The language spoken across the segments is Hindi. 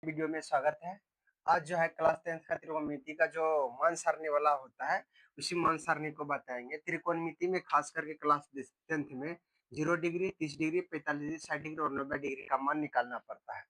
वीडियो में स्वागत है। आज जो है क्लास 10th का त्रिकोणमिति का जो मान सारणी वाला होता है, उसी मान सारणी को बताएँगे। त्रिकोणमिति में खास करके क्लास 10th में 0 डिग्री, 30 डिग्री, 45 डिग्री, 60 डिग्री और 90 डिग्री का मान निकालना पड़ता है।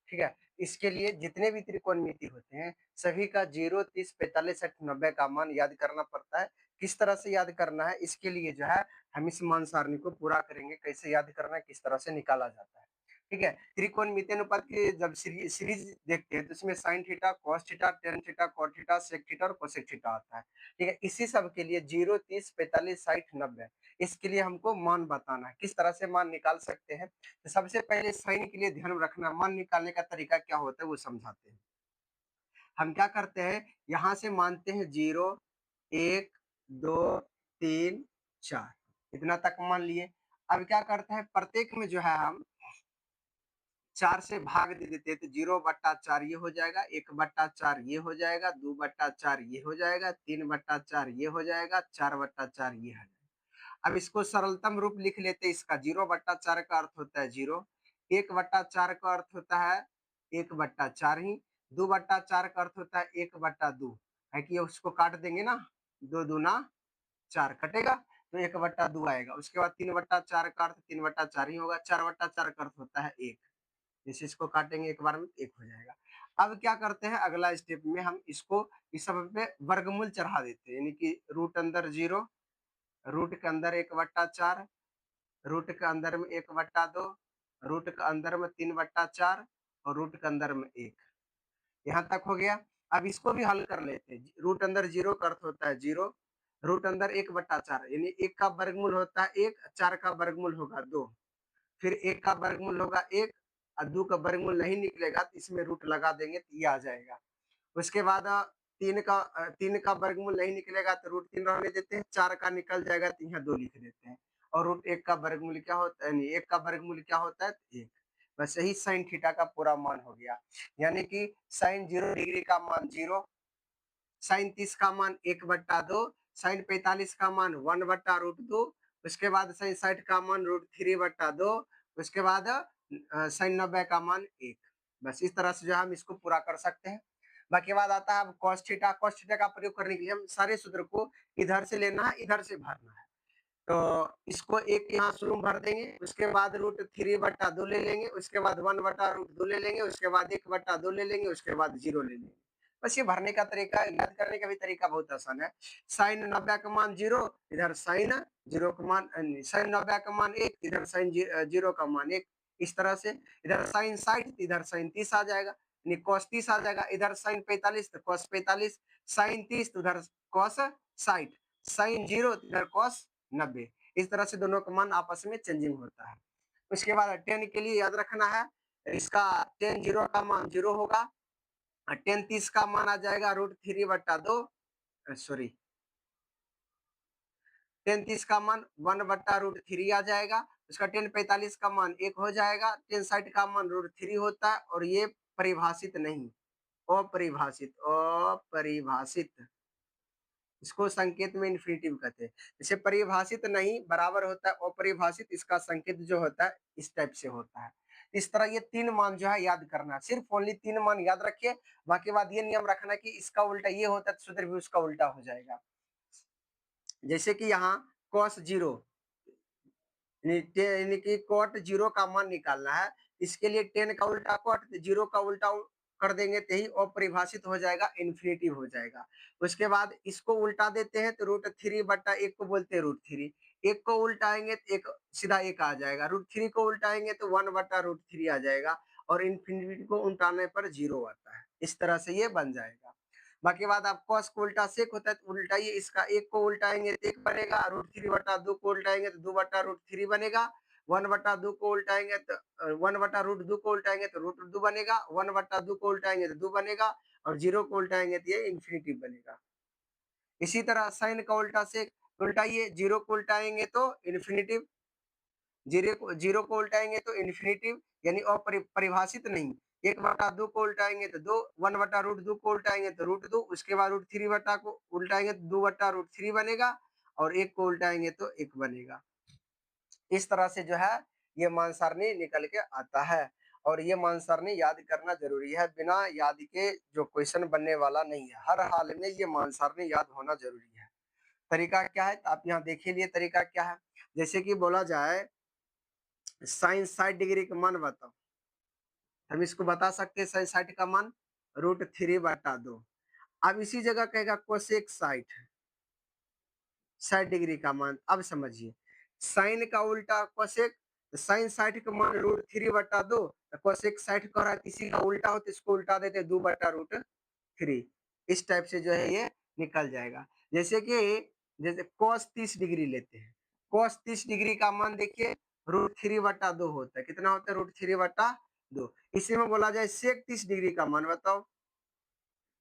ठीक है? इसके लिए जितने भी त्रिकोणमिति होते हैं, सभी का 0, 30, 45, 60, 90 का मान याद करना पड़ता है। किस तरह से याद करना है, इसके लिए जो है हम इस मान सारणी को पूरा करेंगे, कैसे याद करना है, किस तरह से निकाला जाता है। ठीक है? त्रिकोणमिति अनुपात की जब सीरीज देखते हैं तो इसमें sine theta, cos theta, tan theta, cot theta, sec theta और कोसेक थीटा आता है। ठीक है? इसी सब के लिए 0, 30, 45, 60, 90 इसके लिए हमको मान बताना है। किस तरह से मान निकाल सकते हैं? तो सबसे पहले साइन के लिए ध्यान रखना, मान निकालने का तरीका क्या होता है वो समझाते हैं। हम क्या करते हैं, यहाँ से मानते हैं 0, 1, 2, 3, 4 इतना तक मान लिए। अब क्या करते हैं, प्रत्येक में जो है हम 4 से भाग दे देते हैं तो 0/4 ये हो जाएगा, 1/4 ये हो जाएगा, 2/4 ये हो जाएगा, 3/4 ये हो जाएगा, 4/4 ये है। अब इसको सरलतम रूप लिख लेते हैं, इसका 0/4 का अर्थ होता है 0, 1/4 का अर्थ होता है 1/4 ही, 2/4 का अर्थ होता है 1/2 है कि उसको काट देंगे ना, 2 दूना 4 कटेगा तो 1/2 आएगा। उसके बाद 3/4 का अर्थ 3/4 ही होगा, 4/4 का अर्थ होता है 1। जैसे इसको काटेंगे एक बार में 1 हो जाएगा। अब क्या करते हैं, अगला स्टेप में हम इसको इस सब पे वर्गमूल चढ़ा देते हैं, यानी कि रूट अंदर 0, रूट के अंदर 1/4, रूट के अंदर में 1/2, रूट के अंदर में 3/4 और रूट के अंदर में 1। यहाँ तक हो गया। अब इसको भी हल कर लेते हैं। रूट अंदर 0 का अर्थ होता है 0, रूट अंदर 1/4 यानी 1 का वर्गमूल होता है 1, 4 का वर्गमूल होगा 2, फिर 1 का वर्गमूल होगा 1 और 2 का वर्गमूल नहीं निकलेगा तो इसमें रूट लगा देंगे तो ये आ जाएगा। उसके बाद 3 का वर्गमूल नहीं निकलेगा तो रूट 3 रहने देते हैं, 4 का निकल जाएगा तो यहाँ 2 लिख देते हैं और रूट 1 का वर्गमूल क्या होता है, नहीं 1 का वर्गमूल क्या होता है, 1। बस यही साइन थीटा का पूरा मान हो गया। यानी कि साइन 0 डिग्री का मान 0, साइन 30 का मान 1/2, साइन 45 का मान 1/√2, उसके बाद साइन 60 का मान √3/2, उसके बाद साइन 90 का मान 1। बस इस तरह से जो है हम इसको पूरा कर सकते हैं। बाकी बात आता है अब cos थीटा। cos थीटा का प्रयोग करने के लिए हम सारे सूत्र को इधर से लेना है, इधर से भरना है। तो इसको एक यहाँ शुरू में भर देंगे, उसके बाद √3/2 ले लेंगे, उसके बाद 1/√2 ले लेंगे, उसके बाद 1/2 ले लेंगे, उसके बाद 0 ले लेंगे। बस ये भरने का तरीका, याद करने का भी तरीका बहुत आसान है। साइन 90 का मान 0, इधर साइन 0 का मान साइन 90 का मान 1, इधर साइन 0 का मान 1। इस तरह से इधर साइन 60, इधर साइन 30 आ जाएगा, यानी cos 30 आ जाएगा, इधर साइन 45 तो cos 45, साइन 30 तो उधर cos 60, साइन 0 तो इधर cos 90। इस तरह से दोनों का मान आपस में चेंजिंग होता है। उसके बाद 10 के लिए याद रखना है, इसका tan 0 का मान 0 होगा, tan 30 का मान आ जाएगा √3/2, सॉरी, tan 30 का मान 1/√3 आ जाएगा, उसका tan 45 का मान 1 हो जाएगा, tan 60 का मान √3 होता है और ये परिभाषित नहीं, अपरिभाषित, अपरिभाषित, इसको संकेत में इन्फिनिटिव कहते हैं। जैसे परिभाषित नहीं बराबर होता है अपरिभाषित, इसका संकेत जो होता है इस टाइप से होता है। इस तरह ये 3 मान जो है याद करना है, सिर्फ ओनली 3 मान याद रखिए। बाकी बात ये नियम रखना कि इसका उल्टा ये होता है तो सूत्र भी उसका उल्टा हो जाएगा। जैसे कि यहाँ cos 0 यानी कि cot 0 का मान निकालना है, इसके लिए tan का उल्टा cot, 0 का उल्टा कर देंगे तो ही अपरिभाषित हो जाएगा, इन्फिनिटिव हो जाएगा। उसके बाद इसको उल्टा देते हैं तो √3/1 को बोलते हैं √3, 1 को उल्टाएंगे तो 1 सीधा 1 आ जाएगा, √3 को उल्टाएंगे तो 1/√3 आ जाएगा और इन्फिनिटी को उल्टाने पर 0 आता है। इस तरह से ये बन जाएगा। बाकी बात आप cos को उल्टा sec होता है तो उल्टाइए, इसका 1 को उल्टाएंगे तो 1 बनेगा, √3/2 को उल्टाएंगे तो 2/√3 बनेगा, 1/2 को उल्टाएंगे तो 1/√2 को उल्टाएंगे तो √2 बनेगा, 1/2 को उल्टाएंगे तो 2 बनेगा और 0 को उल्टाएंगे तो ये इन्फिनिटी बनेगा। इसी तरह साइन का उल्टा sec उल्टाइए, 0 को उल्टाएंगे तो इन्फिनिटिव, 0 को उल्टाएंगे तो इन्फिनिटिव, यानी परिभाषित नहीं। 1/2 को उल्टाएंगे तो 2, 1/√2 को उल्टाएंगे तो √2, उसके बाद √3 बटा को उल्टाएंगे तो 2/√3 बनेगा और 1 को उल्टाएंगे तो 1 बनेगा। इस तरह से जो है ये मान सारणी निकल के आता है और ये मान सारणी याद करना जरूरी है, बिना याद के जो क्वेश्चन बनने वाला नहीं है, हर हाल में ये मान सारणी याद होना जरूरी है। तरीका क्या है, तो आप यहाँ देख लिए तरीका क्या है। जैसे कि बोला जाए साइन 60 डिग्री का मान बताओ, हम इसको बता सकते हैं साइन 60 का मान √3/2। अब इसी जगह कहेगा कोसेक 60 डिग्री का मान। अब समझिए साइन का उल्टा कोसेक, साइन 60 का मान √3/2, कोसेक 60 का रहा है, इसी का उल्टा हो तो इसको उल्टा देते 2/√3। इस टाइप से जो है ये निकल जाएगा। जैसे कि जैसे cos 30 डिग्री लेते हैं, cos 30 डिग्री का मान देखिए √3/2 होता है। कितना होता है? √3/2। इसी में बोला जाए सेक 30 डिग्री का मान बताओ,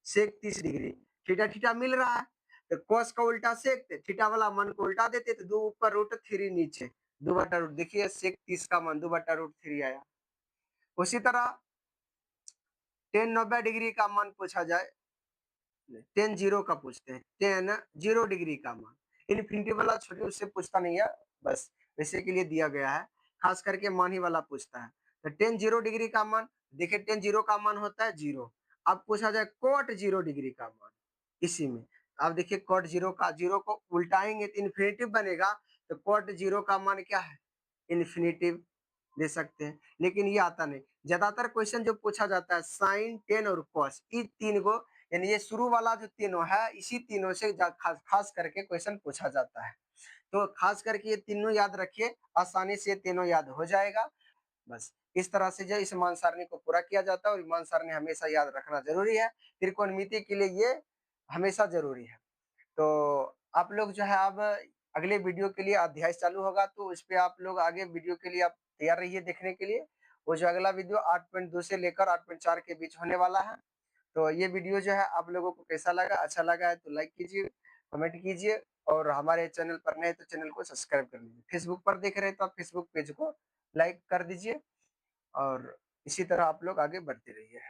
सेक 30 डिग्री, थीटा थीटा मिल रहा है तो cos का उल्टा सेक, थीटा वाला मान को उल्टा देते तो 2 ऊपर √3 नीचे 2/√। देखिए सेक 30 का मान 2/√3 आया। उसी तरह टेन 90 डिग्री का मान पूछा जाए, टेन जीरो का पूछते हैं, टेन 0 डिग्री का मान, इन्फिनिटी वाला छोटे उससे पूछता नहीं है, बस वैसे के लिए दिया गया है, खास करके मान ही वाला पूछता है। तो टेन 0 डिग्री का मान, देखिए टेन जीरो का मान होता है 0। अब पूछा जाए कोट 0 डिग्री का मान, इसी में अब देखिए कोट जीरो का, जीरो को उल्टाएंगे तो इन्फिनिटिव बनेगा, तो कोट जीरो का मान क्या है? इन्फिनिटिव दे सकते हैं, लेकिन ये आता नहीं। ज्यादातर क्वेश्चन जो पूछा जाता है साइन, टेन और कॉस, ये तीन को, यानी ये शुरू वाला जो तीनों है, इसी तीनों से खास करके क्वेश्चन पूछा जाता है। तो खास करके ये तीनों याद रखिए, आसानी से ये तीनों याद हो जाएगा। बस इस तरह से जो इस मान सारणी को पूरा किया जाता है, और मान सारणी हमेशा याद रखना जरूरी है, त्रिकोणमिति के लिए ये हमेशा जरूरी है। तो आप लोग जो है अब अगले वीडियो के लिए अध्याय चालू होगा, तो उस पे आप लोग आगे वीडियो के लिए आप तैयार रहिए देखने के लिए। वो जो अगला वीडियो 8.2 से लेकर 8.4 के बीच होने वाला है। तो ये वीडियो जो है आप लोगों को कैसा लगा? अच्छा लगा है तो लाइक कीजिए, कमेंट कीजिए, और हमारे चैनल पर नए तो चैनल को सब्सक्राइब कर लीजिए। फेसबुक पर देख रहे हैं तो आप फेसबुक पेज को लाइक कर दीजिए, और इसी तरह आप लोग आगे बढ़ते रहिए।